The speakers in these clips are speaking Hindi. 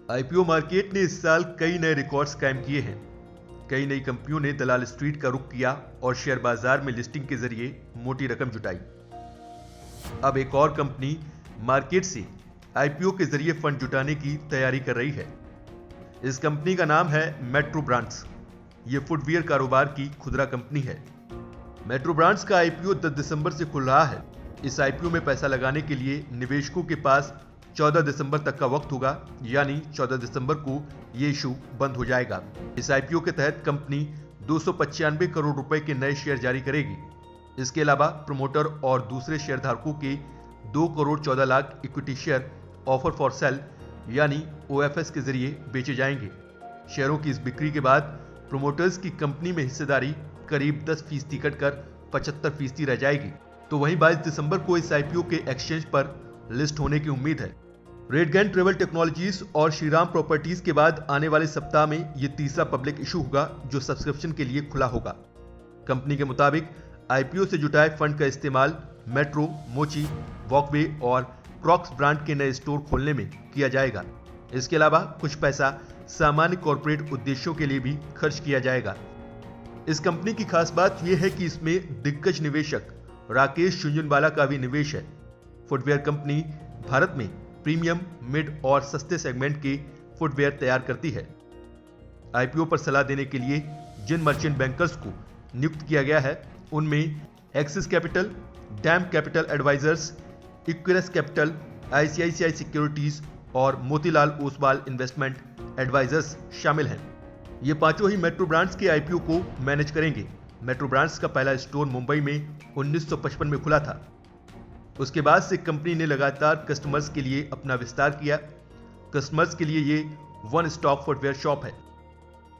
आईपीओ मार्केट ने इस साल कई नए रिकॉर्ड्स कायम किए हैं। कई नई कंपनियों ने दलाल स्ट्रीट का रुख किया और शेयर बाजार में लिस्टिंग के जरिए मोटी रकम जुटाई। अब एक और कंपनी मार्केट से आईपीओ के जरिए फंड जुटाने की तैयारी कर रही है। इस कंपनी का नाम है मेट्रो ब्रांड्स। ये फुटवियर कारोबार की खुदरा कंपनी है। मेट्रो ब्रांड्स का आईपीओ 10 दिसंबर से खुल रहा है। इस आईपीओ में पैसा लगाने के लिए निवेशकों के पास 14 दिसंबर तक का वक्त होगा, यानी 14 दिसंबर को ये इशू बंद हो जाएगा। इस आईपीओ के तहत कंपनी 295 करोड़ रुपए के नए शेयर जारी करेगी। इसके अलावा प्रमोटर और दूसरे शेयरधारकों के 2 crore 14 lakh equity share offer for sale यानी ओएफएस के जरिए बेचे जाएंगे। शेयरों की इस बिक्री के बाद प्रोमोटर्स की कंपनी में हिस्सेदारी करीब 10% घटकर 75% रह जाएगी। तो वहीं 22 दिसंबर को इस आईपीओ के एक्सचेंज पर लिस्ट होने की उम्मीद है। रेडगैन ट्रेवल टेक्नोलॉजीज और श्रीराम प्रॉपर्टीज के बाद आने वाले सप्ताह में यह तीसरा पब्लिक इशू होगा जो सब्सक्रिप्शन के लिए खुला होगा। कंपनी के मुताबिक आईपीओ से जुटाए फंड का इस्तेमाल मेट्रो, मोची, वॉकवे और क्रॉक्स ब्रांड के नए स्टोर खोलने में किया जाएगा। इसके अलावा कुछ पैसा सामान्य कॉर्पोरेट उद्देश्यों के लिए भी खर्च किया जाएगा। इस कंपनी की खास बात यह है कि इसमें दिग्गज निवेशक राकेश झुंझुनवाला का भी निवेश है। फुटवेयर कंपनी भारत में प्रीमियम, मिड और सस्ते सेगमेंट के फुटवेयर तैयार करती है। आईपीओ पर सलाह देने के लिए जिन मर्चेंट बैंकर्स को नियुक्त किया गया है उनमें Axis Capital, DAM Capital Advisors, Equirus Capital, ICICI Securities और मोतीलाल ओसवाल इन्वेस्टमेंट एडवाइजर्स शामिल हैं। ये पांचों ही मेट्रो ब्रांड्स के आईपीओ को मैनेज करेंगे। मेट्रो ब्रांड्स का पहला स्टोर मुंबई में 1955 में खुला था। उसके बाद से कंपनी ने लगातार कस्टमर्स के लिए अपना विस्तार किया। कस्टमर्स के लिए ये वन स्टॉप फुटवेयर शॉप है।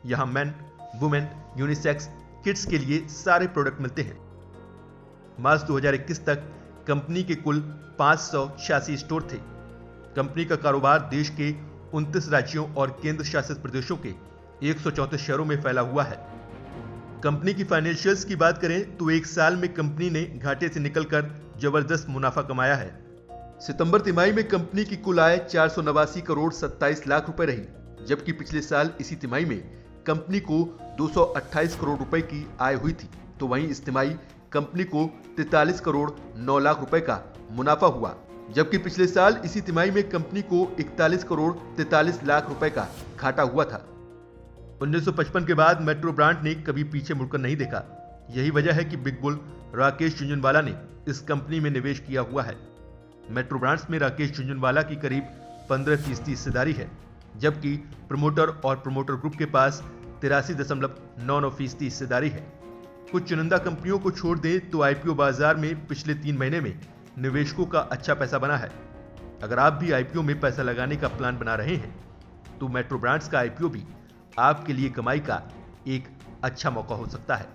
यहां मेन, वुमेन, यूनिसेक्स, किड्स के लिए सारे प्रोडक्ट मिलते हैं। मार्च 2021 तक कंपनी के कुल 586 स्टोर थे। कंपनी का कारोबार देश के 29 राज्यों और केंद्र शासित प्रदेशों के 134 शहरों में फैला हुआ है। कंपनी की फाइनेंशियल्स की बात करें तो एक साल में कंपनी ने घाटे से निकलकर जबरदस्त मुनाफा कमाया है। सितंबर तिमाही में कंपनी की कुल आय 489 करोड़ 27 लाख रुपए रही, जबकि पिछले साल इसी तिमाही में कंपनी को 228 करोड़ रुपए की आय हुई थी। तो वहीं इस तिमाही कंपनी को 43 करोड़ 9 लाख रुपए का मुनाफा हुआ, जबकि पिछले साल इसी तिमाही में कंपनी को 41 करोड़ 43 लाख रुपए का घाटा हुआ था। 1955 के बाद मेट्रो ब्रांड ने कभी पीछे मुड़कर नहीं देखा। यही वजह है कि बिग बुल राकेश झुंझुनवाला ने इस कंपनी में निवेश किया हुआ है। मेट्रो ब्रांड्स में राकेश झुंझुनवाला की करीब 15% हिस्सेदारी है, जबकि प्रमोटर और प्रमोटर ग्रुप के पास 83.99% हिस्सेदारी है। कुछ चुनिंदा कंपनियों को छोड़ दें तो आईपीओ बाजार में पिछले 3 महीने में निवेशकों का अच्छा पैसा बना है। अगर आप भी आईपीओ में पैसा लगाने का प्लान बना रहे हैं तो मेट्रो ब्रांड्स का आईपीओ भी आपके लिए कमाई का एक अच्छा मौका हो सकता है।